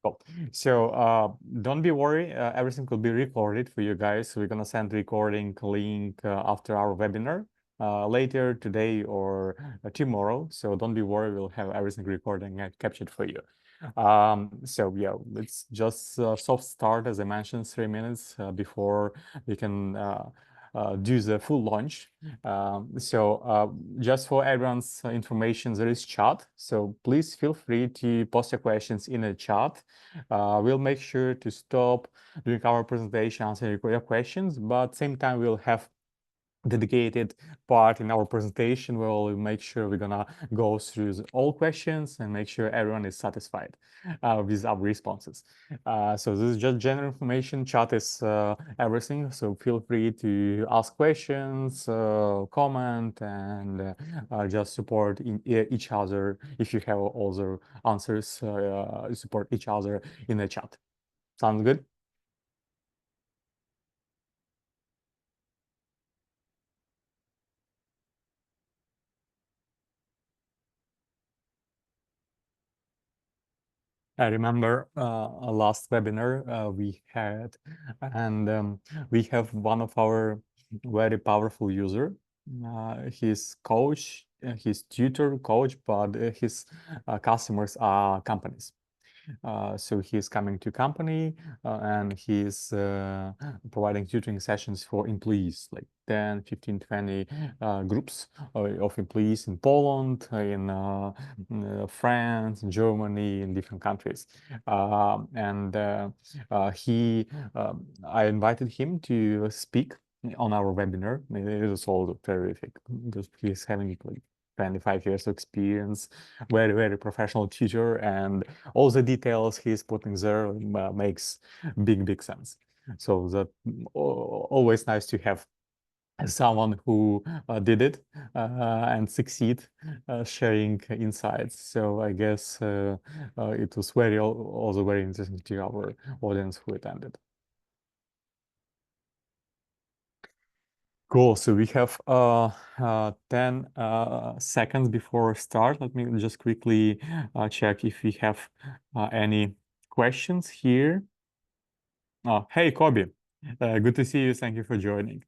Cool. So don't be worried, everything will be recorded for you guys. We're gonna send the recording link after our webinar later today or tomorrow. So don't be worried, we'll have everything recorded and captured for you. So yeah, let's just soft start, as I mentioned, 3 minutes before we can do the full launch. Just for everyone's information, there is chat. So please feel free to post your questions in the chat. We'll make sure to stop during our presentation, answering your questions, but at the same time, we'll have dedicated part in our presentation where we'll make sure we're gonna go through all questions and make sure everyone is satisfied with our responses. So this is just general information. Chat is everything, so feel free to ask questions, comment, and just support each other. If you have all the answers, support each other in the chat. Sounds good? I remember a last webinar we had, and we have one of our very powerful user. He's coach, he's tutor, coach, but his customers are companies. So he's coming to company and he's providing tutoring sessions for employees, like 10, 15, 20 groups of employees in Poland, in France, in Germany, in different countries. I invited him to speak on our webinar. It was all terrific because he's having like 25 years of experience, very, very professional tutor, and all the details he's putting there makes big sense. So that always nice to have someone who did it and succeed sharing insights. So I guess it was also very interesting to our audience who attended. Cool. So we have 10 seconds before start. Let me just quickly check if we have any questions here. Oh, hey, Kobe. Good to see you. Thank you for joining.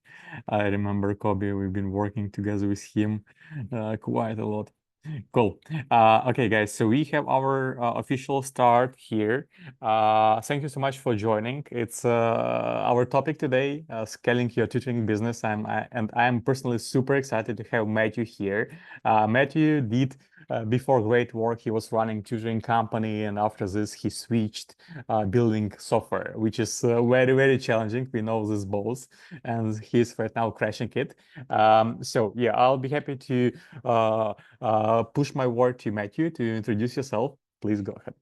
I remember Kobe. We've been working together with him quite a lot. Cool. Okay, guys, so we have our official start here. Thank you so much for joining. It's our topic today, scaling your tutoring business. I'm personally super excited to have Matthew here. Matthew did before great work. He was running tutoring company, and after this, he switched building software, which is very challenging. We know this both, and he's right now crashing it. So yeah, I'll be happy to push my word to Matthew to introduce yourself. Please go ahead.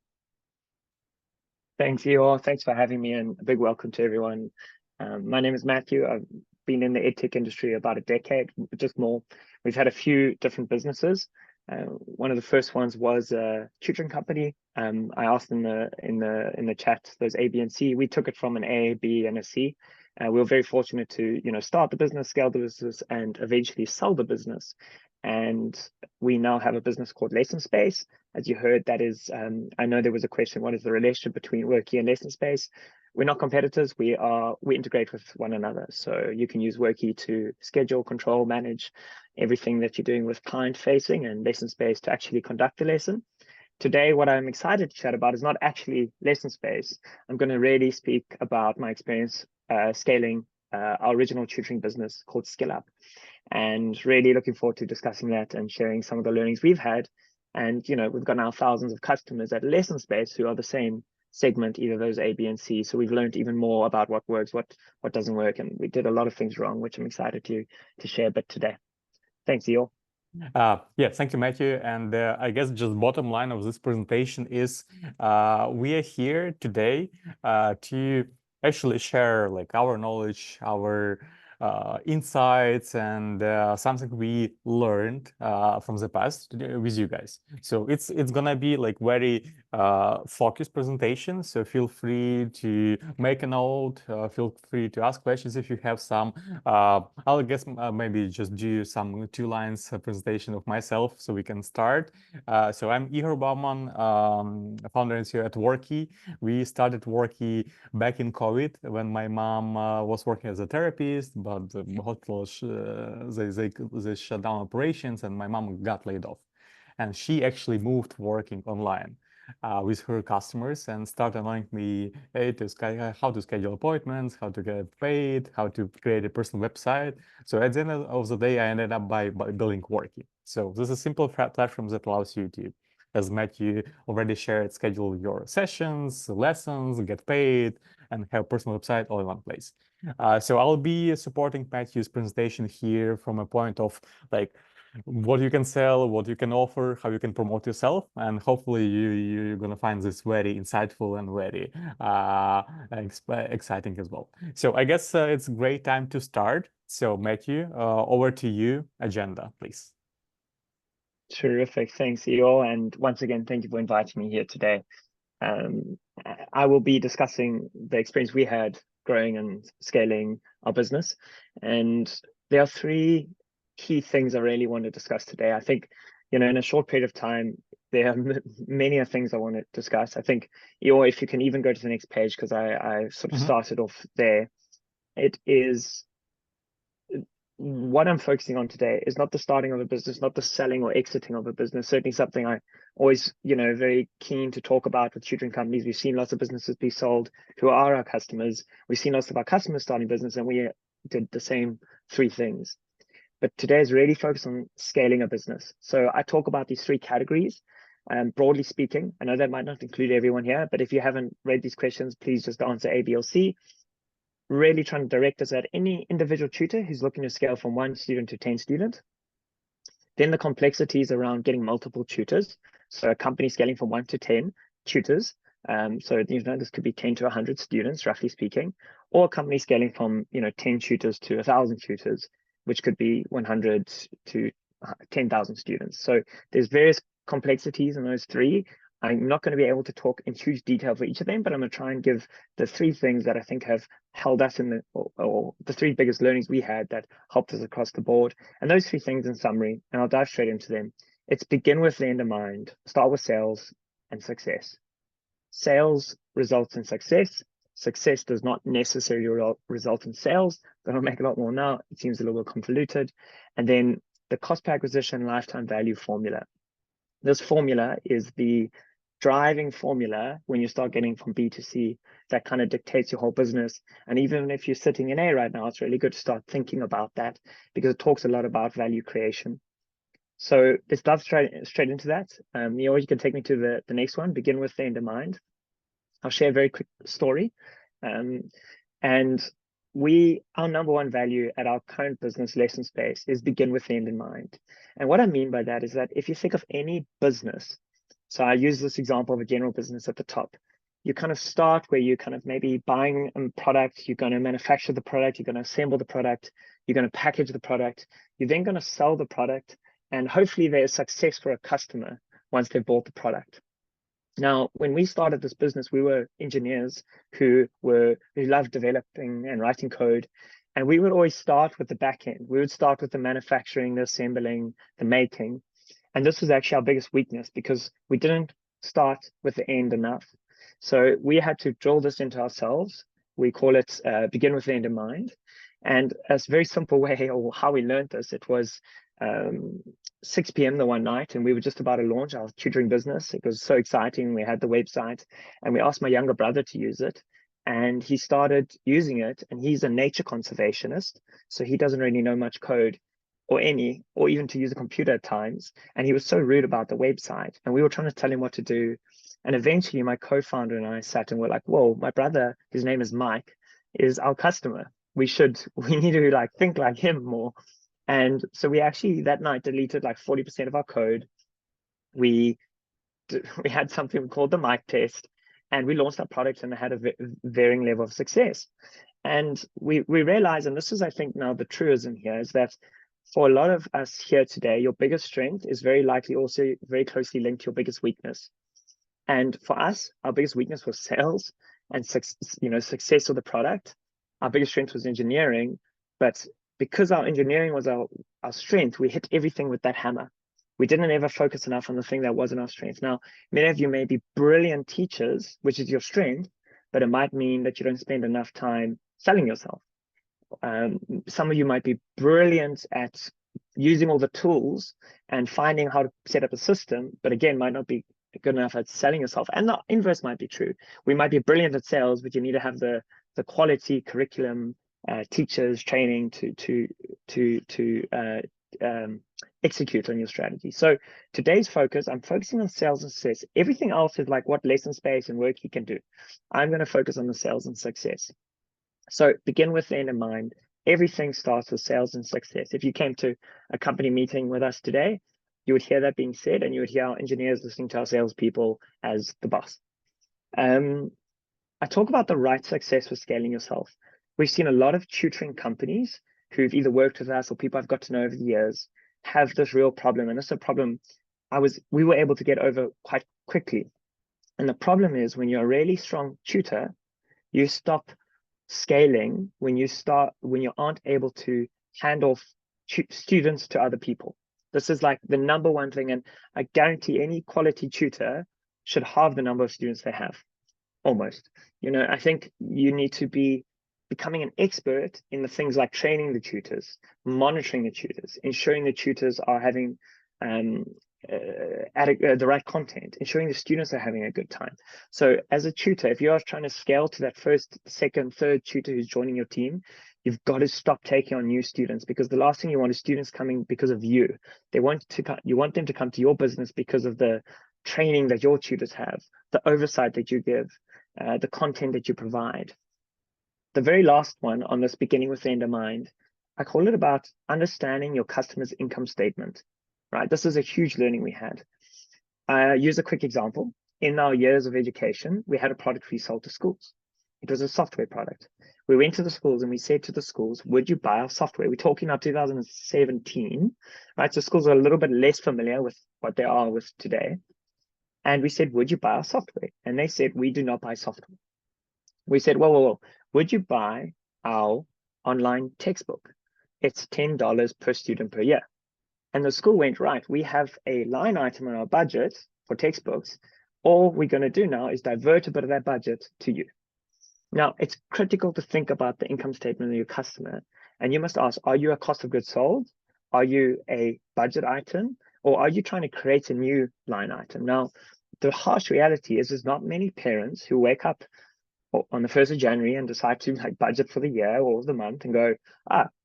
Thanks, Ihor. Thanks for having me, and a big welcome to everyone. My name is Matthew. I've been in the edtech industry about a decade, just more. We've had a few different businesses. One of the first ones was a tutoring company. I asked in the chat, those A, B, and C. We took it from an A, B, and a C. We were very fortunate to start the business, scale the business, and eventually sell the business. And we now have a business called Lessonspace. As you heard, that is, I know there was a question, what is the relationship between Workee and Lessonspace? We're not competitors, we integrate with one another. So you can use Workee to schedule, control, manage everything that you're doing with client facing, and Lessonspace to actually conduct the lesson. Today, what I'm excited to chat about is not actually Lessonspace. I'm going to really speak about my experience scaling our original tutoring business called SkillUp, and really looking forward to discussing that and sharing some of the learnings we've had. And we've got now thousands of customers at Lessonspace who are the same segment, either those A, B, and C. So we've learned even more about what works, what doesn't work, and we did a lot of things wrong, which I'm excited to share a bit today. Thanks, Ihor. Yeah, thank you, Matthew. And I guess just bottom line of this presentation is we are here today to actually share like our knowledge, our insights and something we learned from the past with you guys. So it's gonna be like very focused presentation. So feel free to make a note. Feel free to ask questions if you have some. I'll guess maybe just do some 2 lines presentation of myself so we can start. So I'm Ihor Bauman, founder and CEO at Workee. We started Workee back in COVID when my mom was working as a therapist, but the hospitals they shut down operations and my mom got laid off. And she actually moved working online with her customers and started knowing me how to schedule appointments, how to get paid, how to create a personal website. So at the end of the day, I ended up by building Workee. So this is a simple platform that allows you to, as Matthew already shared, schedule your sessions, lessons, get paid, and have a personal website all in one place. So I'll be supporting Matthew's presentation here from a point of like what you can sell, what you can offer, how you can promote yourself, and hopefully you're gonna find this very insightful and very exciting as well. So I guess it's a great time to start. So Matthew, over to you. Agenda, please. Terrific. Thanks, Ihor. And once again, thank you for inviting me here today. I will be discussing the experience we had growing and scaling our business. And there are 3 key things I really want to discuss today. I think, in a short period of time, there are many things I want to discuss. I think, Ihor, if you can even go to the next page, because I sort of started off there, it is what I'm focusing on today is not the starting of a business, not the selling or exiting of a business. Certainly something I always, very keen to talk about with tutoring companies. We've seen lots of businesses be sold who are our customers. We've seen lots of our customers starting business, and we did the same 3 things. But today is really focused on scaling a business. So I talk about these 3 categories. Broadly speaking, I know that might not include everyone here, but if you haven't read these questions, please just answer A, B, or C. Really trying to direct us at any individual tutor who's looking to scale from 1 student to 10 students. Then the complexities around getting multiple tutors. So a company scaling from 1 to 10 tutors. So this could be 10 to 100 students, roughly speaking, or a company scaling from 10 tutors to 1,000 tutors, which could be 100 to 10,000 students. So there's various complexities in those 3. I'm not going to be able to talk in huge detail for each of them, but I'm going to try and give the 3 things that I think have held us in or the 3 biggest learnings we had that helped us across the board. And those 3 things in summary, and I'll dive straight into them. It's begin with the end in mind, start with sales and success. Sales results in success. Success does not necessarily result in sales, but I'll make a lot more now. It seems a little bit convoluted. And then the cost per acquisition lifetime value formula. This formula is the driving formula when you start getting from B to C that kind of dictates your whole business. And even if you're sitting in A right now, it's really good to start thinking about that because it talks a lot about value creation. So let's dive straight into that. You can take me to the next one, begin with the end in mind. I'll share a very quick story. And our number 1 value at our current business, Lessonspace, is begin with the end in mind. And what I mean by that is that if you think of any business, so I use this example of a general business at the top, you kind of start where you kind of maybe buying a product, you're going to manufacture the product, you're going to assemble the product, you're going to package the product, you're then going to sell the product, and hopefully there's success for a customer once they've bought the product. Now, when we started this business, we were engineers who loved developing and writing code. And we would always start with the back end. We would start with the manufacturing, the assembling, the making. And this was actually our biggest weakness because we didn't start with the end enough. So we had to drill this into ourselves. We call it begin with the end in mind. And a very simple way, or how we learned this, it was 6 p.m. the one night, and we were just about to launch our tutoring business. It was so exciting. We had the website, and we asked my younger brother to use it, and he started using it. And he's a nature conservationist, so he doesn't really know much code or even to use a computer at times. And he was so rude about the website, and we were trying to tell him what to do. And eventually, my co-founder and I sat and we're like, "Whoa, my brother, his name is Mike, is our customer. We need to think like him more." And so we actually that night deleted 40% of our code. We had something called the mic test, and we launched our product, and it had a varying level of success. And we realize, and this is, I think, now the truism here, is that for a lot of us here today, your biggest strength is very likely also very closely linked to your biggest weakness. And for us, our biggest weakness was sales and success of the product. Our biggest strength was engineering, but because our engineering was our strength, we hit everything with that hammer. We didn't ever focus enough on the thing that wasn't our strength. Now, many of you may be brilliant teachers, which is your strength, but it might mean that you don't spend enough time selling yourself. Some of you might be brilliant at using all the tools and finding how to set up a system, but again, might not be good enough at selling yourself. And the inverse might be true. We might be brilliant at sales, but you need to have the quality curriculum, teachers, training to execute on your strategy. So today's focus, I'm focusing on sales and success. Everything else is like what Lessonspace and Workee can do. I'm going to focus on the sales and success. So begin with the end in mind. Everything starts with sales and success. If you came to a company meeting with us today, you would hear that being said, and you would hear our engineers listening to our salespeople as the boss. I talk about the right success with scaling yourself. We've seen a lot of tutoring companies who've either worked with us or people I've got to know over the years have this real problem. And this is a problem we were able to get over quite quickly. And the problem is when you're a really strong tutor, you stop scaling when you aren't able to hand off students to other people. This is like the number one thing, and I guarantee any quality tutor should halve the number of students they have, almost. I think you need to be becoming an expert in the things like training the tutors, monitoring the tutors, ensuring the tutors are having the right content, ensuring the students are having a good time. So as a tutor, if you are trying to scale to that first, second, third tutor who's joining your team, you've got to stop taking on new students, because the last thing you want is students coming because of you. You want them to come to your business because of the training that your tutors have, the oversight that you give, the content that you provide. The very last one on this, beginning with the end in mind, I call it about understanding your customer's income statement. Right, this is a huge learning we had. I use a quick example. In our years of education, we had a product we sold to schools. It was a software product. We went to the schools and we said to the schools, would you buy our software? We're talking now 2017, right? So schools are a little bit less familiar with what they are with today. And we said, would you buy our software? And they said, we do not buy software. We said, whoa, would you buy our online textbook? It's $10 per student per year. And the school went, right, we have a line item in our budget for textbooks. All we're going to do now is divert a bit of that budget to you. Now, it's critical to think about the income statement of your customer. And you must ask, are you a cost of goods sold? Are you a budget item? Or are you trying to create a new line item? Now, the harsh reality is there's not many parents who wake up on the 1st of January and decide to budget for the year or the month and go,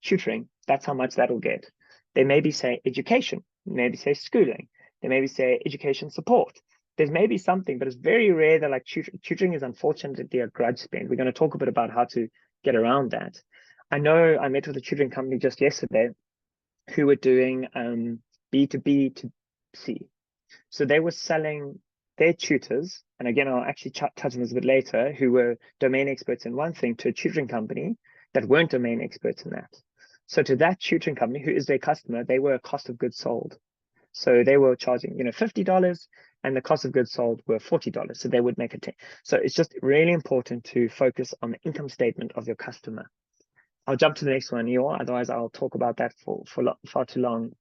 tutoring, that's how much that'll get. They maybe say education, maybe say schooling, they maybe say education support. There's maybe something, but it's very rare that tutoring is unfortunately a grudge spend. We're going to talk a bit about how to get around that. I know I met with a tutoring company just yesterday who were doing B2B to C. So they were selling their tutors, and again, I'll actually touch on this a bit later, who were domain experts in one thing, to a tutoring company that weren't domain experts in that. So to that tutoring company, who is their customer, they were a cost of goods sold. So they were charging, $50, and the cost of goods sold were $40. So they would make a 10. So it's just really important to focus on the income statement of your customer. I'll jump to the next one, Ihor, otherwise I'll talk about that for far too long.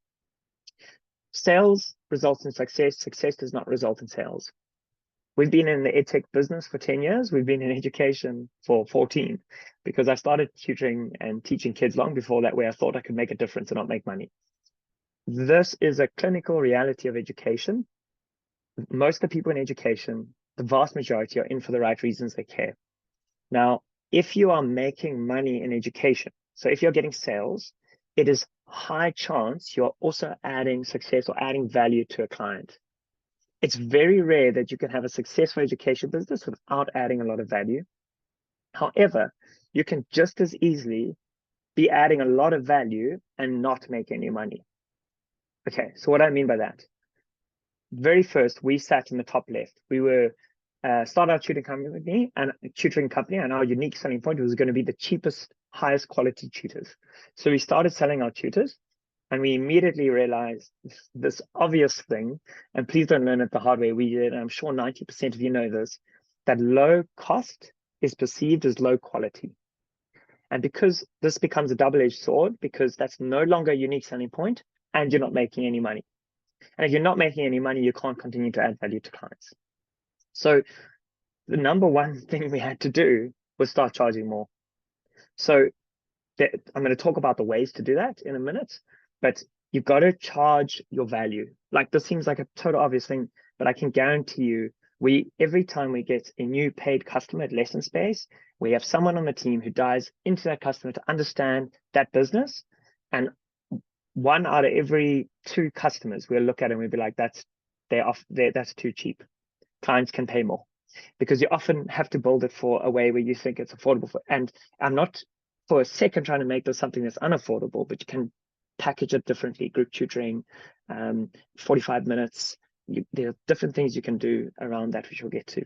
Sales results in success. Success does not result in sales. We've been in the edtech business for 10 years. We've been in education for 14, because I started tutoring and teaching kids long before that, where I thought I could make a difference and not make money. This is a clinical reality of education. Most of the people in education, the vast majority, are in for the right reasons. They care. Now, if you are making money in education, so if you're getting sales, it is high chance you're also adding success or adding value to a client. It's very rare that you can have a successful education business without adding a lot of value. However, you can just as easily be adding a lot of value and not make any money. Okay, so what do I mean by that? Very first, we sat in the top left. We were started our tutoring company, and our unique selling point was going to be the cheapest, highest quality tutors. So we started selling our tutors, and we immediately realized this obvious thing, and please don't learn it the hard way we did, and I'm sure 90% of you know this, that low cost is perceived as low quality. And because this becomes a double-edged sword, because that's no longer a unique selling point, and you're not making any money. And if you're not making any money, you can't continue to add value to clients. So the number one thing we had to do was start charging more. So I'm going to talk about the ways to do that in a minute, but you've got to charge your value. Like, this seems like a total obvious thing, but I can guarantee you, every time we get a new paid customer at Lessonspace, we have someone on the team who dives into that customer to understand that business. And 1 out of every 2 customers we'll look at and we'll be like, that's too cheap. Clients can pay more, because you often have to build it for a way where you think it's affordable for. And I'm not for a second trying to make this something that's unaffordable, but you can package it differently. Group tutoring, 45 minutes. There are different things you can do around that, which we'll get to.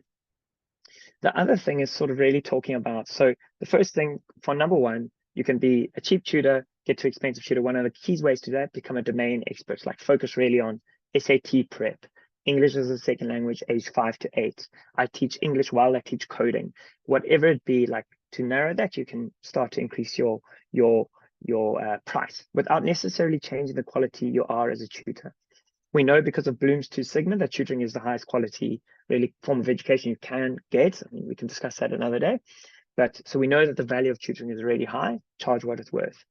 The other thing is sort of really talking about, so the first thing for number 1, you can be a cheap tutor, get to expensive tutor. One of the key ways to that, become a domain expert, like focus really on SAT prep, English as a second language, age 5 to 8. I teach English while I teach coding. Whatever it be, like, to narrow that, you can start to increase your price without necessarily changing the quality you are as a tutor. We know because of Bloom's 2 Sigma that tutoring is the highest quality really form of education you can get. I mean, we can discuss that another day. But so we know that the value of tutoring is really high. Charge what it's worth.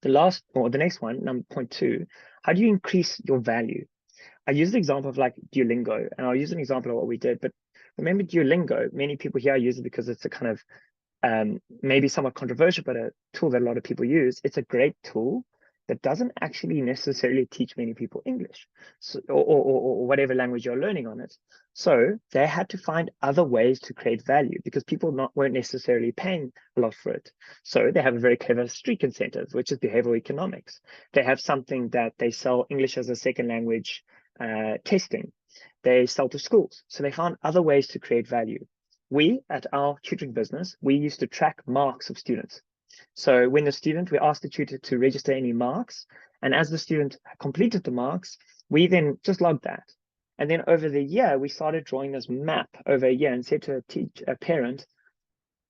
The next one, number point 2, how do you increase your value? I use the example of like Duolingo, and I'll use an example of what we did. But remember, Duolingo, many people here use it because it's a kind of maybe somewhat controversial, but a tool that a lot of people use. It's a great tool that doesn't actually necessarily teach many people English, so, or whatever language you're learning on it. So they had to find other ways to create value, because people weren't necessarily paying a lot for it. So they have a very clever streak incentive, which is behavioral economics. They have something that they sell English as a second language testing. They sell to schools. So they found other ways to create value. We, at our tutoring business, we used to track marks of students. So when we asked the tutor to register any marks, and as the student completed the marks, we then just logged that. And then over the year, we started drawing this map over a year and said to a parent,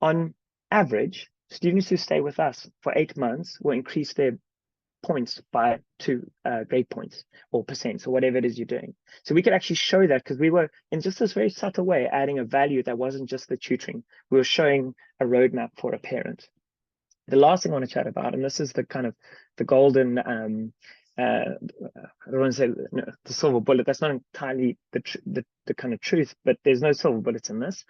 on average, students who stay with us for 8 months will increase their points by 2 grade points or percent, or whatever it is you're doing. So we could actually show that, because we were, in just this very subtle way, adding a value that wasn't just the tutoring. We were showing a roadmap for a parent. The last thing I want to chat about, and this is the kind of the golden, I don't want to say the silver bullet. That's not entirely the kind of truth, but there's no silver bullets in this.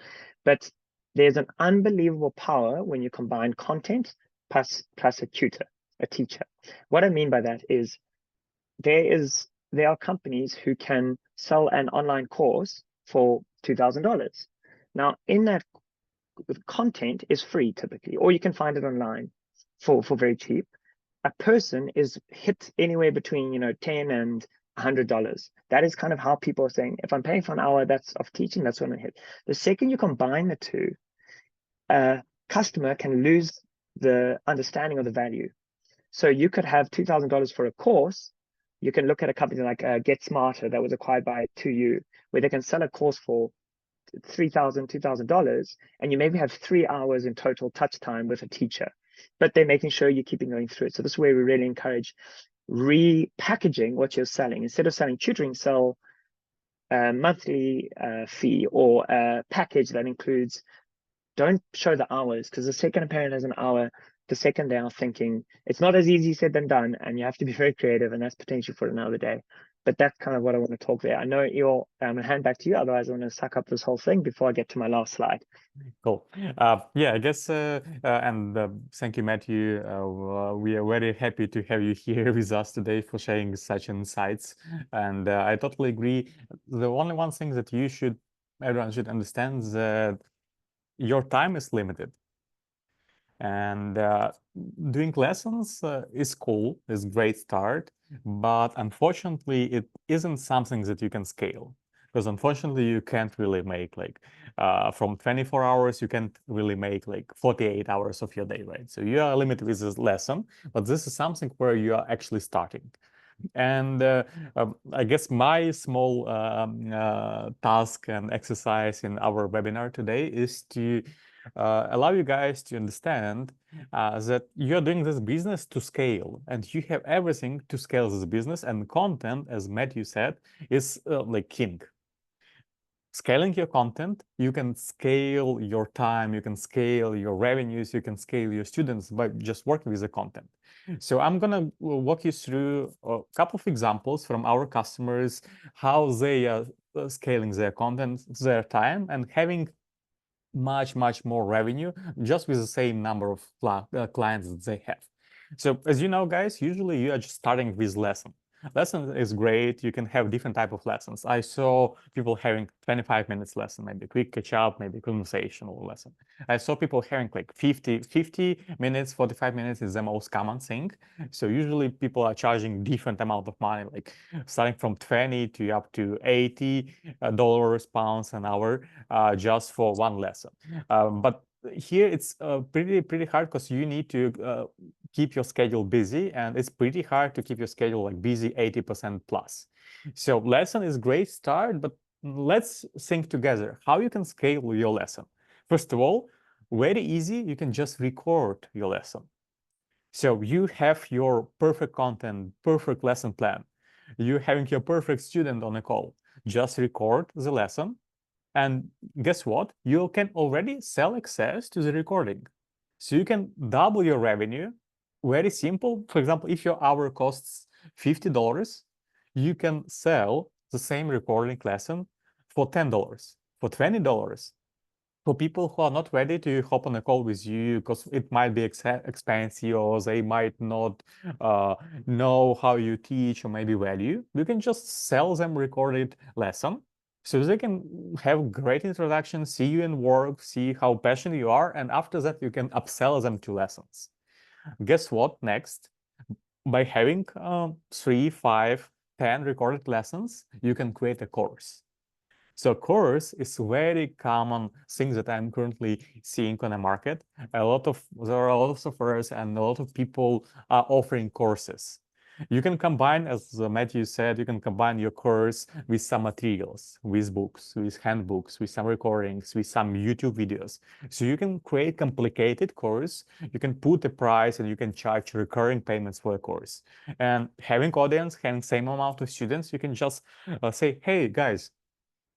But there's an unbelievable power when you combine content plus a teacher. What I mean by that is there are companies who can sell an online course for $2,000. Now, in that, content is free typically, or you can find it online for very cheap. A person is hit anywhere between $10 and $100. That is kind of how people are saying, if I'm paying for an hour that's of teaching, that's what I'm hit. The second you combine the two, a customer can lose the understanding of the value. So you could have $2,000 for a course. You can look at a company like Get Smarter that was acquired by 2U, where they can sell a course for $3,000, $2,000, and you maybe have 3 hours in total touch time with a teacher, but they're making sure you're keeping going through it. So this is where we really encourage repackaging what you're selling. Instead of selling tutoring, sell a monthly fee, or a package that includes, don't show the hours, because the second a parent has an hour, the second they are thinking, it's not as easy said than done, and you have to be very creative, and that's potential for another day. But that's kind of what I want to talk there. I know Ihor, I'm going to hand back to you. Otherwise, I want to suck up this whole thing before I get to my last slide. Cool. Yeah, I guess, and thank you, Matthew. We are very happy to have you here with us today for sharing such insights. And I totally agree. The only one thing that everyone should understand is that your time is limited. And doing lessons is cool, is a great start, but unfortunately, it isn't something that you can scale. because unfortunately you can't really make like from 24 hours, you can't really make like 48 hours of your day, right? So you are limited with this lesson, but this is something where you are actually starting. And I guess my small task and exercise in our webinar today is to allow you guys to understand that you're doing this business to scale, and you have everything to scale this business. And content, as Matthew said, is like king. Scaling your content, you can scale your time, you can scale your revenues, you can scale your students by just working with the content. So I'm gonna walk you through a couple of examples from our customers, how they are scaling their content, their time, and having much more revenue just with the same number of clients that they have. So as you know, guys, usually you are just starting with lesson. Lesson is great. You can have different type of lessons. I saw people having 25 minutes lesson, maybe quick catch up, maybe conversational lesson. I saw people having like 50 minutes, 45 minutes is the most common thing. So usually people are charging different amount of money, like starting from 20 to up to $80 pounds an hour just for one lesson. But here it's pretty hard because you need to keep your schedule busy, and it's pretty hard to keep your schedule like busy 80% plus. So lesson is great start, but let's think together how you can scale your lesson. First of all, very easy, you can just record your lesson. So you have your perfect content, perfect lesson plan. You're having your perfect student on a call. Just record the lesson, and guess what? You can already sell access to the recording. So you can double your revenue. Very simple. For example, if your hour costs $50, you can sell the same recording lesson for $10, for $20. For people who are not ready to hop on a call with you because it might be expensive, or they might not know how you teach or maybe value, you can just sell them recorded lesson so they can have great introduction, see you in work, see how passionate you are, and after that you can upsell them to lessons. Guess what next? By having 3, 5, 10 recorded lessons, you can create a course. So course is a very common thing that I'm currently seeing on the market. There are a lot of softwares and a lot of people are offering courses. You can combine, as Matthew said, you can combine your course with some materials, with books, with handbooks, with some recordings, with some YouTube videos. So you can create complicated course, you can put a price, and you can charge recurring payments for a course. And having audience, having same amount of students, you can just say, hey guys,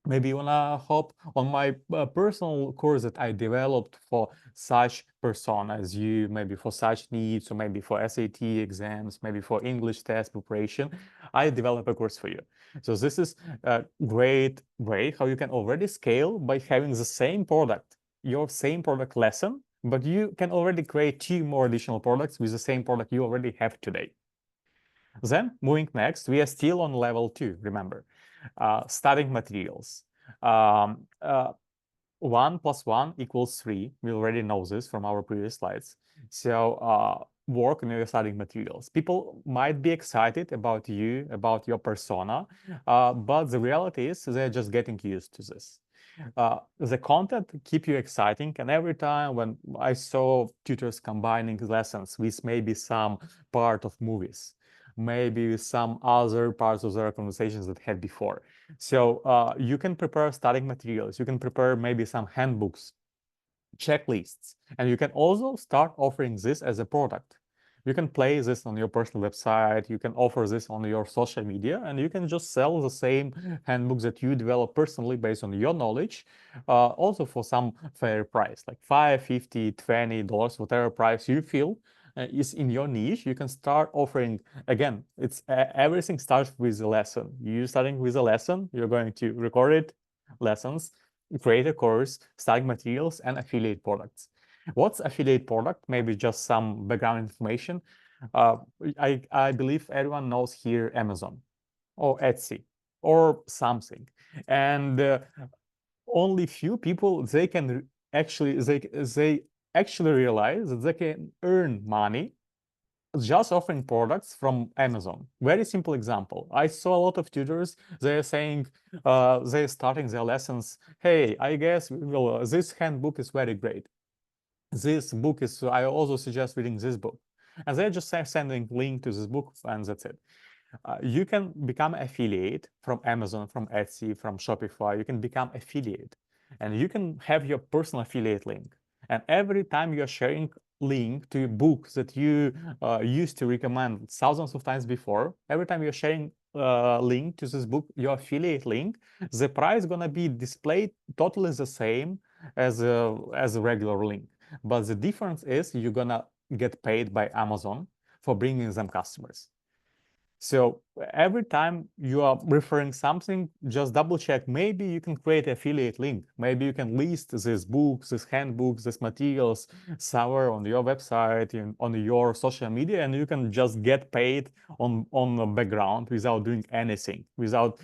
maybe you wanna hop on my personal course that I developed for such persona as you, maybe for such needs, or maybe for SAT exams, maybe for English test preparation. I develop a course for you. So this is a great way how you can already scale by having the same product, your same product lesson, but you can already create 2 more additional products with the same product you already have today. Then moving next, we are still on level 2, remember. Studying materials. 1 + 1 = 3. We already know this from our previous slides. So work on your studying materials. People might be excited about you, about your persona, but the reality is they're just getting used to this. The content keep you exciting, and every time when I saw tutors combining lessons with maybe some part of movies, maybe some other parts of their conversations that had before. So you can prepare studying materials, you can prepare maybe some handbooks, checklists, and you can also start offering this as a product. You can place this on your personal website, you can offer this on your social media, and you can just sell the same handbooks that you develop personally based on your knowledge, also for some fair price, like $5, $50, $20, whatever price you feel is in your niche. You can start offering, again, it's everything starts with a lesson. You starting with a lesson, you're going to record it, lessons, create a course, studying materials, and affiliate products. What's affiliate product? Maybe just some background information. I believe everyone knows here Amazon or Etsy or something, and only few people they actually realize that they can earn money just offering products from Amazon. Very simple example. I saw a lot of tutors, they're saying, they're starting their lessons, hey, I guess this handbook is very great. This book is, I also suggest reading this book. And they're just sending link to this book, and that's it. You can become affiliate from Amazon, from Etsy, from Shopify. You can become affiliate, and you can have your personal affiliate link. And every time you're sharing link to a book that you used to recommend thousands of times before, every time you're sharing link to this book, your affiliate link, the price gonna be displayed totally the same as a regular link. But the difference is you're gonna get paid by Amazon for bringing them customers. So every time you are referring something, just double check. Maybe you can create an affiliate link. Maybe you can list these books, these handbooks, these materials somewhere on your website, on your social media, and you can just get paid on the background without doing anything, without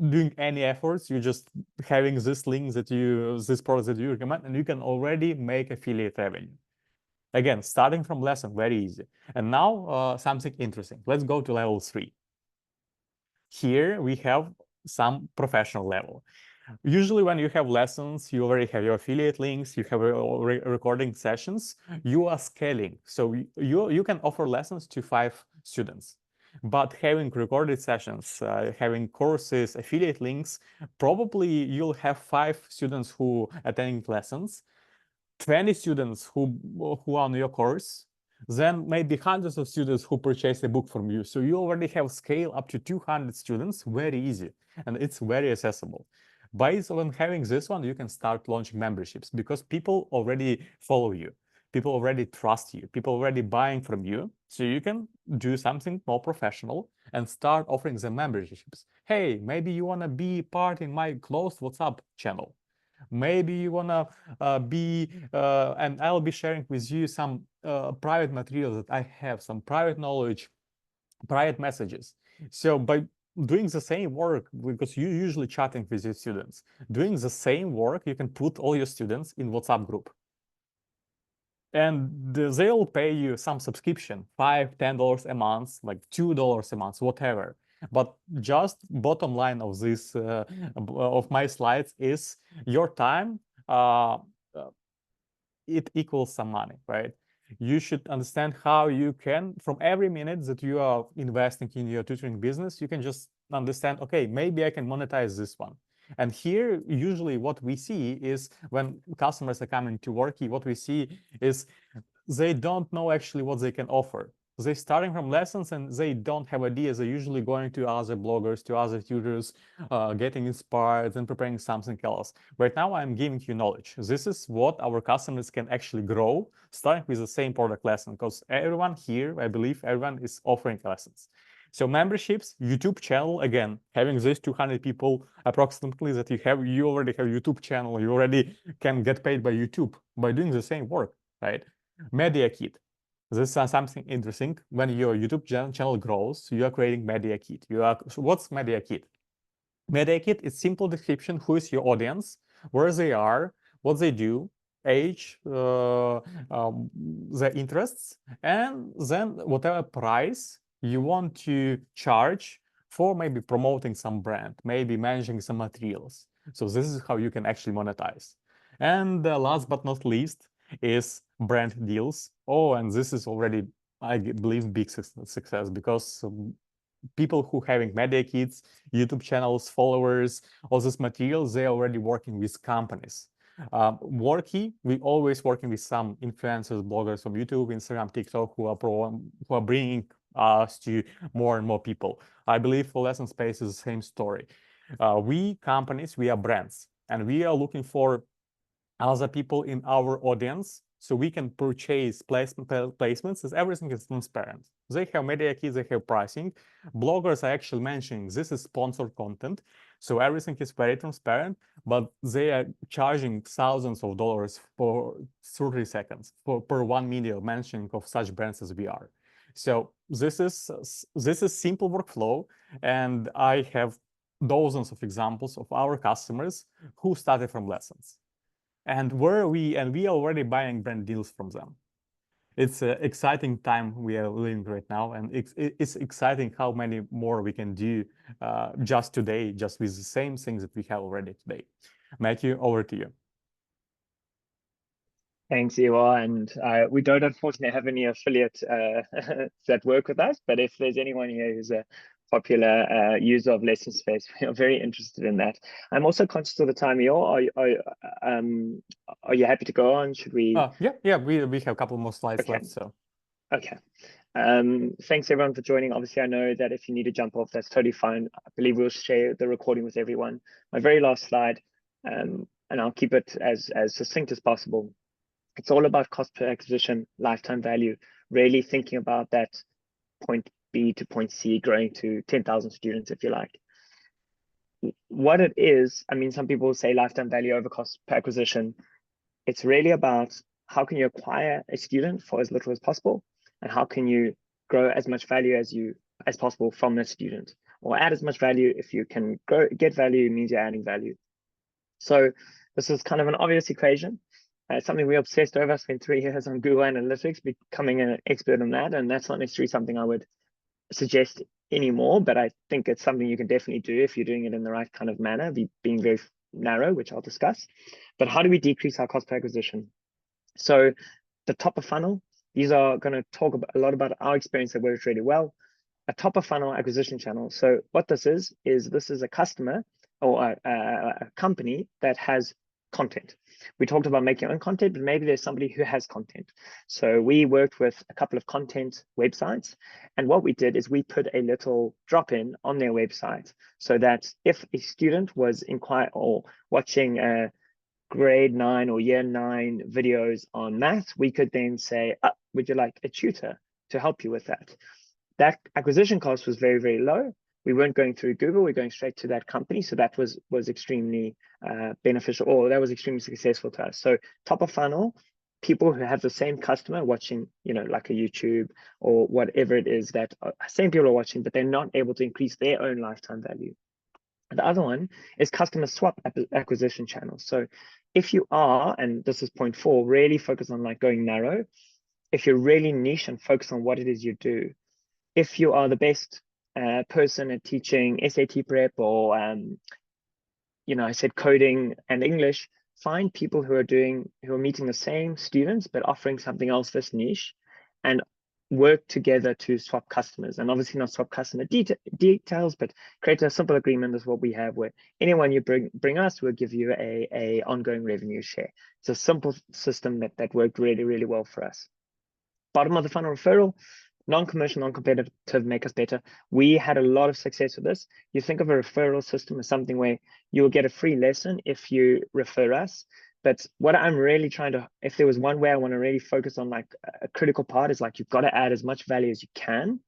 doing any efforts. You're just having this link this product that you recommend, and you can already make affiliate revenue. Again, starting from lesson, very easy. And now something interesting. Let's go to level 3. Here we have some professional level. Usually when you have lessons, you already have your affiliate links, you have recording sessions, you are scaling. So you can offer lessons to 5 students. But having recorded sessions, having courses, affiliate links, probably you'll have 5 students who attending lessons, 20 students who are on your course, then maybe hundreds of students who purchase a book from you. So you already have scale up to 200 students, very easy, and it's very accessible. Based on having this one, you can start launching memberships because people already follow you. People already trust you. People already buying from you. So you can do something more professional and start offering them memberships. Hey, maybe you want to be part in my closed WhatsApp channel. Maybe you wanna and I'll be sharing with you some private materials that I have, some private knowledge, private messages. So by doing the same work, because you're usually chatting with your students, doing the same work, you can put all your students in WhatsApp group. And they'll pay you some subscription, $5, $10 a month, like $2 a month, whatever. But just bottom line of this of my slides is your time it equals some money, right? You should understand how you can, from every minute that you are investing in your tutoring business, you can just understand, okay, maybe I can monetize this one. And here, usually what we see is when customers are coming to Workee, what we see is they don't know actually what they can offer. They're starting from lessons and they don't have ideas. They're usually going to other bloggers, to other tutors, getting inspired and preparing something else. Right now, I'm giving you knowledge. This is what our customers can actually grow, starting with the same product lesson, because everyone here, I believe everyone is offering lessons. So memberships, YouTube channel, again, having these 200 people approximately that you already have YouTube channel, you already can get paid by YouTube by doing the same work, right? Media kit. This is something interesting. When your YouTube channel grows, you are creating media kit. What's media kit? Media kit is simple description: who is your audience, where they are, what they do, age, their interests, and then whatever price you want to charge for maybe promoting some brand, maybe managing some materials. So this is how you can actually monetize. And last but not least is brand deals. Oh, and this is already, I believe, big success because people who having media kits, YouTube channels, followers, all these materials, they're already working with companies. Workee, we always working with some influencers, bloggers from YouTube, Instagram, TikTok, who are bringing us to more and more people. I believe for Lessonspace is the same story. We companies, we are brands, and we are looking for other people in our audience so we can purchase placements as everything is transparent. They have media kits, they have pricing. Bloggers are actually mentioning this is sponsored content, so everything is very transparent, but they are charging thousands of dollars for 30 seconds per one media mentioning of such brands as we are. So this is simple workflow, and I have dozens of examples of our customers who started from lessons. And we are already buying brand deals from them. It's an exciting time we are living right now, and it's exciting how many more we can do just today, just with the same things that we have already today. Matthew, over to you. Thanks, Ihor. And we don't unfortunately have any affiliate that work with us, but if there's anyone here who's a popular user of Lessonspace, we are very interested in that. I'm also conscious of the time, Ihor. Are you happy to go on? Should we? Yeah, we have a couple more slides Okay. left, so. Okay. Thanks everyone for joining. Obviously, I know that if you need to jump off, that's totally fine. I believe we'll share the recording with everyone. My very last slide, and I'll keep it as succinct as possible. It's all about cost per acquisition, lifetime value, really thinking about that point B to point C growing to 10,000 students, if you like. What it is, I mean, some people say lifetime value over cost per acquisition. It's really about how can you acquire a student for as little as possible, and how can you grow as much value as possible from that student, or add as much value. If you can get value, it means you're adding value. So this is kind of an obvious equation. Something we obsessed over. I spent 3 years on Google Analytics, becoming an expert on that, and that's not necessarily something I would suggest anymore, but I think it's something you can definitely do if you're doing it in the right kind of manner, being very narrow, which I'll discuss. But how do we decrease our cost per acquisition? So the top of funnel, these are going to talk a lot about our experience that works really well. A top of funnel acquisition channel. So what this is this is a customer or a company that has content. We talked about making your own content, but maybe there's somebody who has content. So we worked with a couple of content websites, and what we did is we put a little drop-in on their website so that if a student was watching grade 9 or year 9 videos on math, we could then say, would you like a tutor to help you with that? That acquisition cost was very, very low. We weren't going through Google, we're going straight to that company. So that was extremely beneficial, or that was extremely successful to us. So top of funnel, people who have the same customer watching, like a YouTube or whatever it is that same people are watching, but they're not able to increase their own lifetime value. The other one is customer swap acquisition channels. So if you are, and this is point 4, really focus on like going narrow. If you're really niche and focus on what it is you do, if you are the best person at teaching SAT prep or, I said coding and English, find people who are meeting the same students, but offering something else that's niche, and work together to swap customers. And obviously not swap customer details, but create a simple agreement is what we have, where anyone you bring us will give you a ongoing revenue share. It's a simple system that worked really, really well for us. Bottom of the funnel referral, non-commercial, non-competitive, make us better. We had a lot of success with this. You think of a referral system as something where you will get a free lesson if you refer us. But what I'm really if there was one way I want to really focus on, like a critical part, is like you've got to add as much value as you can.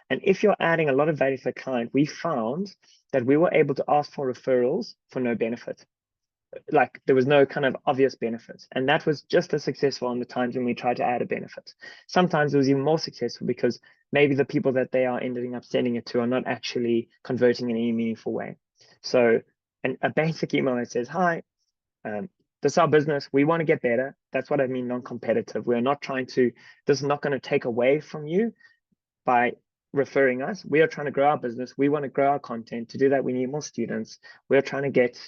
And if you're adding a lot of value to the client, we found that we were able to ask for referrals for no benefit. Like there was no kind of obvious benefit. And that was just as successful on the times when we tried to add a benefit. Sometimes it was even more successful because maybe the people that they are ending up sending it to are not actually converting in any meaningful way. So a basic email that says, hi, this is our business. We want to get better. That's what I mean, non-competitive. We're not this is not going to take away from you by referring us. We are trying to grow our business. We want to grow our content. To do that, we need more students. We're trying to get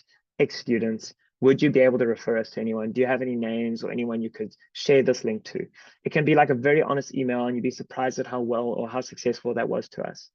X students. Would you be able to refer us to anyone? Do you have any names or anyone you could share this link to? It can be like a very honest email, and you'd be surprised at how well or how successful that was to us.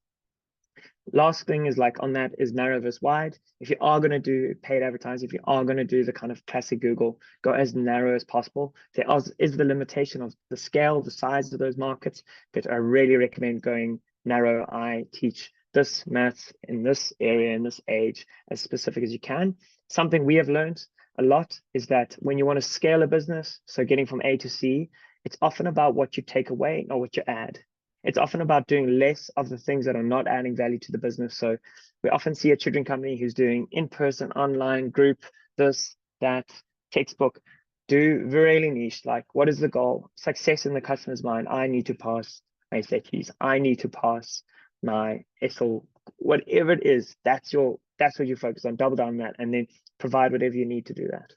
Last thing is like on that is narrow versus wide. If you are going to do paid advertising, if you are going to do the kind of classic Google, go as narrow as possible. There is the limitation of the scale, the size of those markets, but I really recommend going narrow. I teach this maths in this area, in this age, as specific as you can. Something we have learned a lot is that when you want to scale a business, so getting from A to C, it's often about what you take away, not what you add. It's often about doing less of the things that are not adding value to the business. So we often see a tutoring company who's doing in-person, online, group, this, that, textbook, do really niche. Like, what is the goal? Success in the customer's mind. I need to pass my SATs. I need to pass my SL, whatever it is. That's what you focus on. Double down on that, and then provide whatever you need to do that.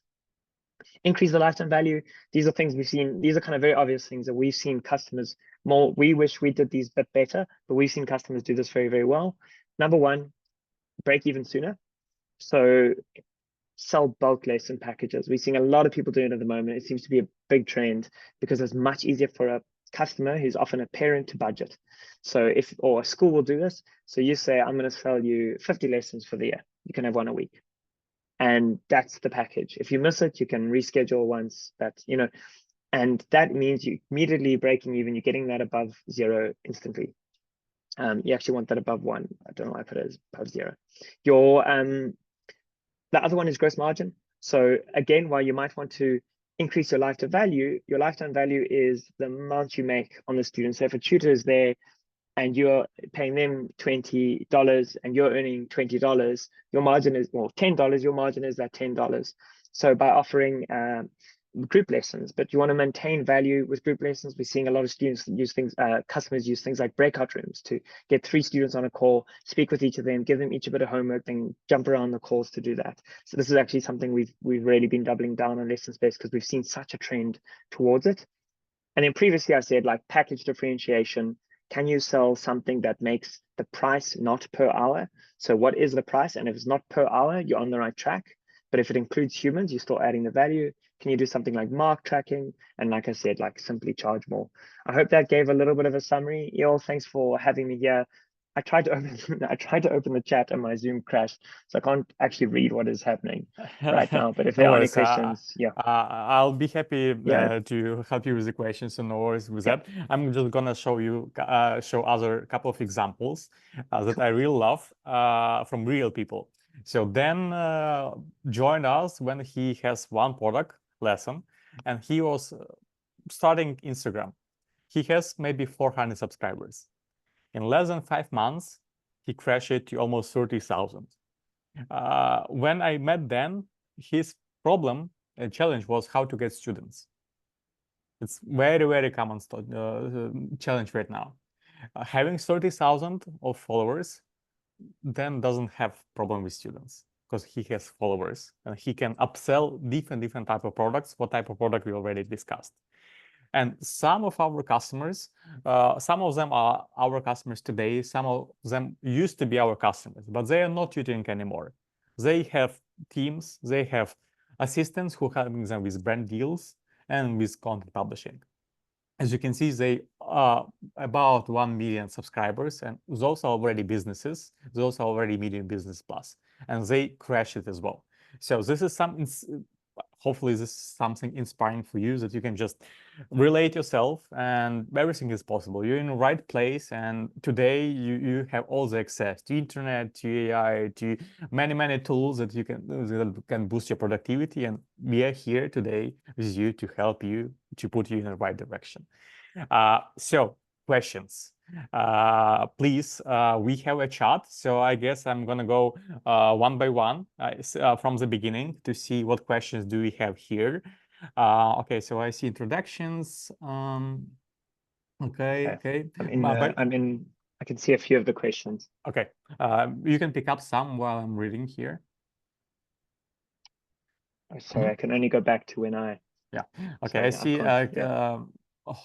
increase the lifetime value. These are things we've seen. These are kind of very obvious things that we've seen customers more. We wish we did these a bit better, but we've seen customers do this very, very well. Number one, break even sooner. So sell bulk lesson packages. We're seeing a lot of people doing it at the moment. It seems to be a big trend because it's much easier for a customer who's often a parent to budget. So or a school will do this. So you say, I'm going to sell you 50 lessons for the year. You can have one a week. And that's the package. If you miss it, you can reschedule once. And that means you immediately breaking even. You're getting that above 0 instantly. You actually want that above 1. I don't know why I put it as above 0. The other one is gross margin. So again, while you might want to increase your lifetime value is the amount you make on the student. So if a tutor is there and you're paying them $20 and you're earning $20, your margin is, well, $10, your margin is that $10. So by offering group lessons, but you want to maintain value with group lessons, we're seeing a lot of students use customers use things like breakout rooms to get 3 students on a call, speak with each of them, give them each a bit of homework, then jump around the calls to do that. So this is actually something we've really been doubling down on Lessonspace because we've seen such a trend towards it. And then previously I said like package differentiation. Can you sell something that makes the price not per hour? So what is the price? And if it's not per hour, you're on the right track. But if it includes humans, you're still adding the value. Can you do something like mark tracking? And like I said, like simply charge more. I hope that gave a little bit of a summary. Ihor, thanks for having me here. I tried to open the chat and my Zoom crashed, so I can't actually read what is happening right now. But if there are any questions, yeah. I'll be happy Yeah. to help you with the questions, so no worries with Yeah. that. I'm just gonna show other couple of examples that I really love from real people. So Dan joined us when he has one product lesson, and he was starting Instagram. He has maybe 400 subscribers. In less than 5 months, he crashed it to almost 30,000. When I met Dan, his problem and challenge was how to get students. It's very, very common challenge right now. Having 30,000 of followers, Dan doesn't have problem with students because he has followers and he can upsell different type of products. What type of product we already discussed. And some of our customers, some of them are our customers today. Some of them used to be our customers, but they are not tutoring anymore. They have teams, they have assistants who are helping them with brand deals and with content publishing. As you can see, they are about 1 million subscribers, and those are already businesses. Those are already medium business plus, and they crash it as well. So this is something. Hopefully this is something inspiring for you that you can just relate yourself and everything is possible. You're in the right place, and today you have all the access to internet, to AI, to many tools that can boost your productivity, and we are here today with you to help you, to put you in the right direction. So questions. Please, we have a chat, so I guess I'm gonna go one by one from the beginning to see what questions do we have here. Okay, so I see introductions. Okay. I can see a few of the questions. Okay, you can pick up some while I'm reading here. Oh, sorry, I can only go back to when I. Yeah. Okay, sorry, I see.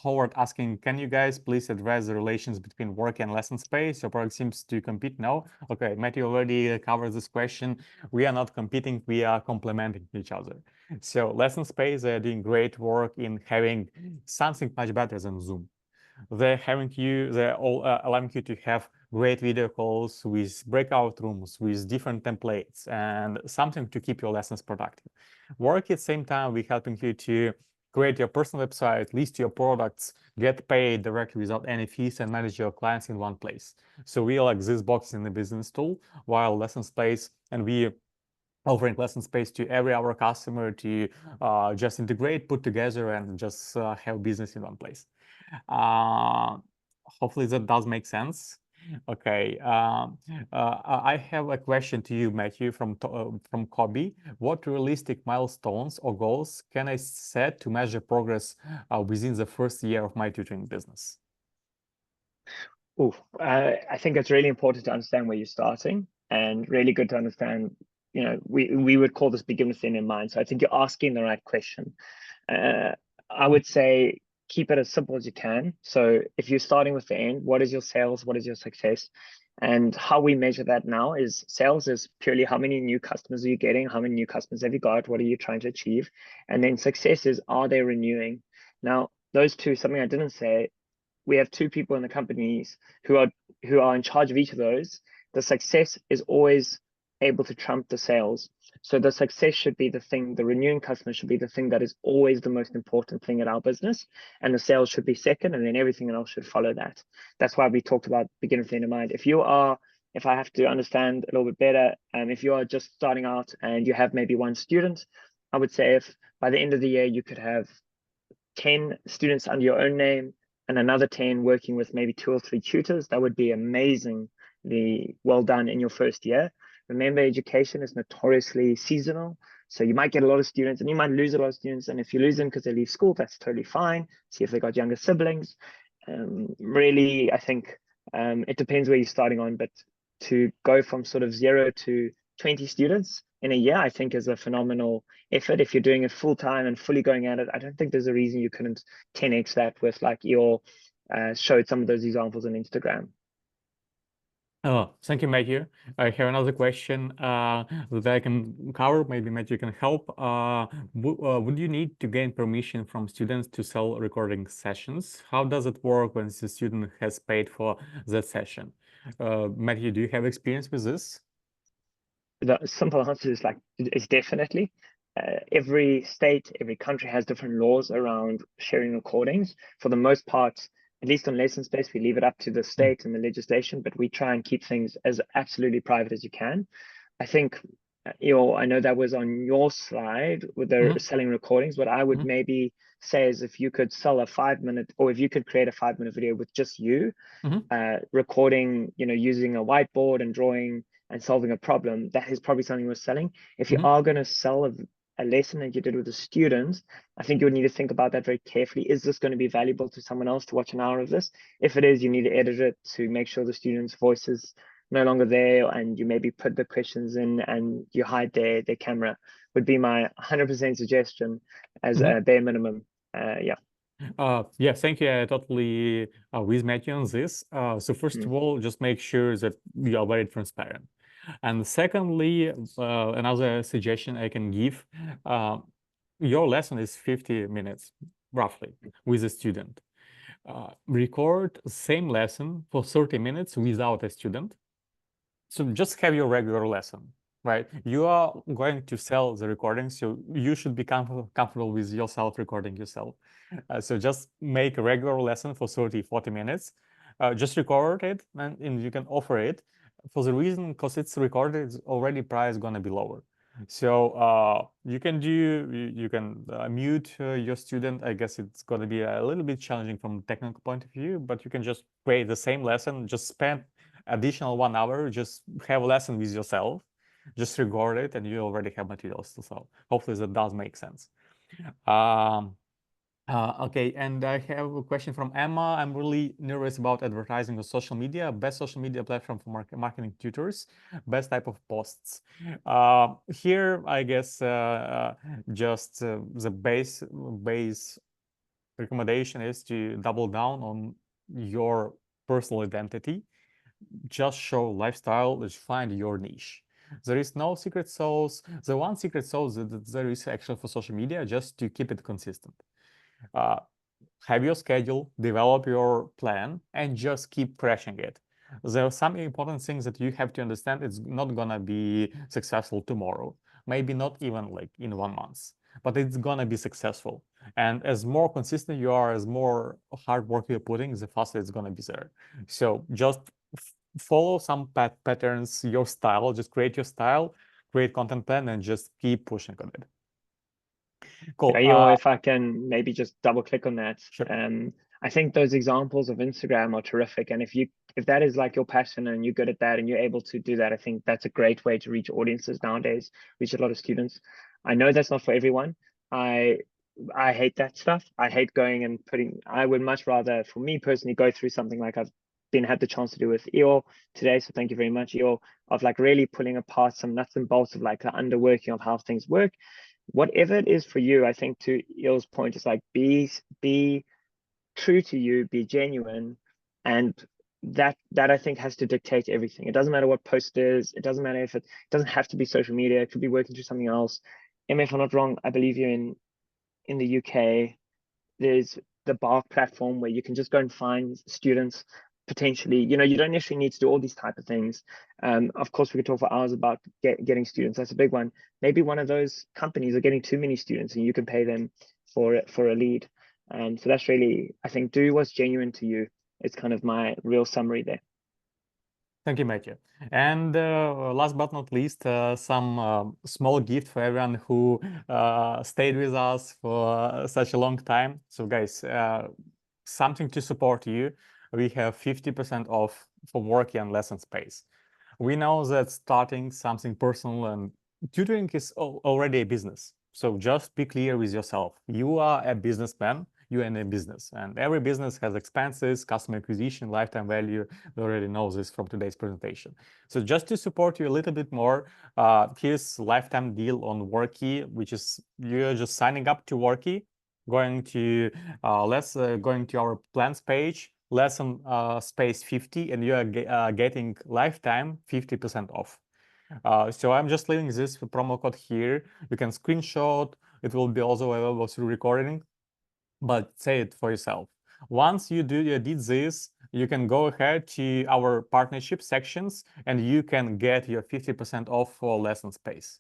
Howard asking, can you guys please address the relations between Workee and Lessonspace? Your product seems to compete now. Okay, Matthew already covered this question. We are not competing, we are complementing each other. So Lessonspace, they're doing great work in having something much better than Zoom. They're all allowing you to have great video calls with breakout rooms, with different templates, and something to keep your lessons productive. Workee at the same time, we're helping you to create your personal website, list your products, get paid directly without any fees, and manage your clients in one place. So we are like this box in the business tool, while Lessonspace, and we offering Lessonspace to every our customer to just integrate, put together, and just have business in one place. Hopefully that does make sense. Okay, I have a question to you, Matthew, from Kobe. What realistic milestones or goals can I set to measure progress within the first year of my tutoring business? I think it's really important to understand where you're starting, and really good to understand we would call this begin with the end in mind. So I think you're asking the right question. I would say keep it as simple as you can. So if you're starting with the end, what is your sales? What is your success? And how we measure that now is sales is purely how many new customers are you getting? How many new customers have you got? What are you trying to achieve? And then success is, are they renewing? Now, those two, something I didn't say, we have two people in the companies who are in charge of each of those. The success is always able to trump the sales. So the success should be the thing, the renewing customer should be the thing that is always the most important thing at our business. And the sales should be second, and then everything else should follow that. That's why we talked about beginner with the end in mind. If I have to understand a little bit better, if you are just starting out and you have maybe one student, I would say if by the end of the year you could have 10 students under your own name and another 10 working with maybe 2 or 3 tutors, that would be amazingly well done in your first year. Remember, education is notoriously seasonal. So you might get a lot of students and you might lose a lot of students. And if you lose them because they leave school, that's totally fine. See if they got younger siblings. Really, I think it depends where you're starting on, but to go from sort of 0 to 20 students in a year, I think is a phenomenal effort. If you're doing it full time and fully going at it, I don't think there's a reason you couldn't 10x that with like your showed some of those examples on Instagram. Oh, thank you, Matthew. I have another question that I can cover. Maybe Matthew can help. Would you need to gain permission from students to sell recording sessions? How does it work when the student has paid for that session? Matthew, do you have experience with this? The simple answer is definitely. Every state, every country has different laws around sharing recordings. For the most part, at least on Lessonspace, we leave it up to the state and the legislation, but we try and keep things as absolutely private as you can. I think, I know that was on your slide with the selling recordings. What I would maybe say is if you could sell a 5-minute, or if you could create a 5-minute video with just you recording, using a whiteboard and drawing and solving a problem, that is probably something worth selling. If you are going to sell a lesson that you did with a student, I think you would need to think about that very carefully. Is this going to be valuable to someone else to watch an hour of this? If it is, you need to edit it to make sure the student's voice is no longer there, and you maybe put the questions in and you hide their camera, would be my 100% suggestion as a bare minimum. Yeah. Yeah, thank you. I totally with Matthew on this. So first of all, just make sure that you are very transparent. And secondly, another suggestion I can give, your lesson is 50 minutes, roughly, with a student. Record the same lesson for 30 minutes without a student. So just have your regular lesson, right? You are going to sell the recording, so you should be comfortable with yourself recording yourself. So just make a regular lesson for 30, 40 minutes. Just record it, and you can offer it. For the reason, because it's recorded, it's already price going to be lower. So you can mute your student. I guess it's going to be a little bit challenging from a technical point of view, but you can just create the same lesson, just spend additional 1 hour, just have a lesson with yourself, just record it, and you already have materials to sell. Hopefully that does make sense. Okay, and I have a question from Emma. I'm really nervous about advertising on social media. Best social media platform for marketing tutors, best type of posts. Here, I guess just the base recommendation is to double down on your personal identity. Just show lifestyle, just find your niche. There is no secret sauce. The one secret sauce that there is actually for social media, just to keep it consistent. Have your schedule, develop your plan, and just keep crashing it. There are some important things that you have to understand. It's not gonna be successful tomorrow, maybe not even like in 1 month, but it's gonna be successful. And as more consistent you are, as more hard work you're putting, the faster it's gonna be there. So just follow some patterns, your style, just create your style, create content plan, and just keep pushing on it. Cool. If I can maybe just double click on that. Sure. I think those examples of Instagram are terrific. And if that is like your passion and you're good at that and you're able to do that, I think that's a great way to reach audiences nowadays, reach a lot of students. I know that's not for everyone. I hate that stuff. I hate going and I would much rather, for me personally, go through something like I've had the chance to do with Ihor today. So thank you very much, Ihor, of like really pulling apart some nuts and bolts of like the underworking of how things work. Whatever it is for you, I think to Ihor's point, is like be true to you, be genuine, and that I think has to dictate everything. It doesn't matter what post it is. It doesn't matter if it doesn't have to be social media. It could be working through something else. Emma, if I'm not wrong, I believe you're in the UK. There's the Bark platform where you can just go and find students potentially. You know, you don't necessarily need to do all these type of things. Of course, we could talk for hours about getting students. That's a big one. Maybe one of those companies are getting too many students and you can pay them for a lead. So that's really, I think, do what's genuine to you. It's kind of my real summary there. Thank you, Matthew. And last but not least, some small gift for everyone who stayed with us for such a long time. So guys, something to support you. We have 50% off for Workee and Lessonspace. We know that starting something personal and tutoring is already a business. So just be clear with yourself. You are a businessman, you're in a business, and every business has expenses, customer acquisition, lifetime value. We already know this from today's presentation. So just to support you a little bit more, here's lifetime deal on Workee, which is you're just signing up to Workee, going to going to our plans page, Lessonspace 50, and you are getting lifetime 50% off. So I'm just leaving this promo code here. You can screenshot. It will be also available through recording, but say it for yourself. Once you did this, you can go ahead to our partnership sections and you can get your 50% off for Lessonspace.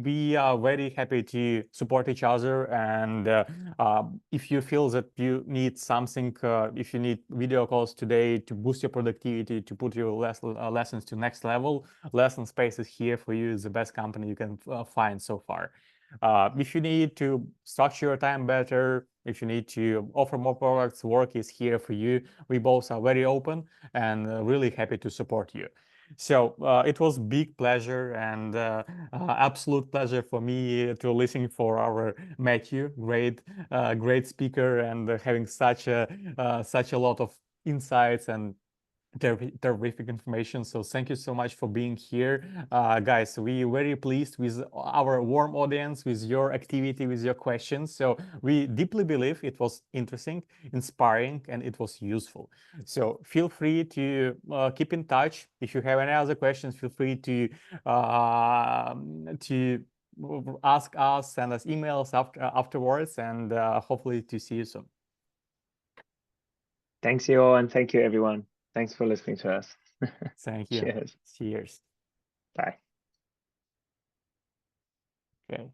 We are very happy to support each other, and if you feel that you need something, if you need video calls today to boost your productivity, to put your lessons to next level, Lessonspace is here for you. It's the best company you can find so far. If you need to structure your time better, if you need to offer more products, Workee is here for you. We both are very open and really happy to support you. So it was big pleasure and absolute pleasure for me to listen for our Matthew, great speaker, and having such a lot of insights and terrific information. So thank you so much for being here, guys. We very pleased with our warm audience, with your activity, with your questions. So we deeply believe it was interesting, inspiring, and it was useful. So feel free to keep in touch. If you have any other questions, feel free to ask us, send us emails afterwards, and hopefully to see you soon. Thanks, Ihor, and thank you, everyone. Thanks for listening to us. Thank you. Cheers. Cheers. Bye. Okay.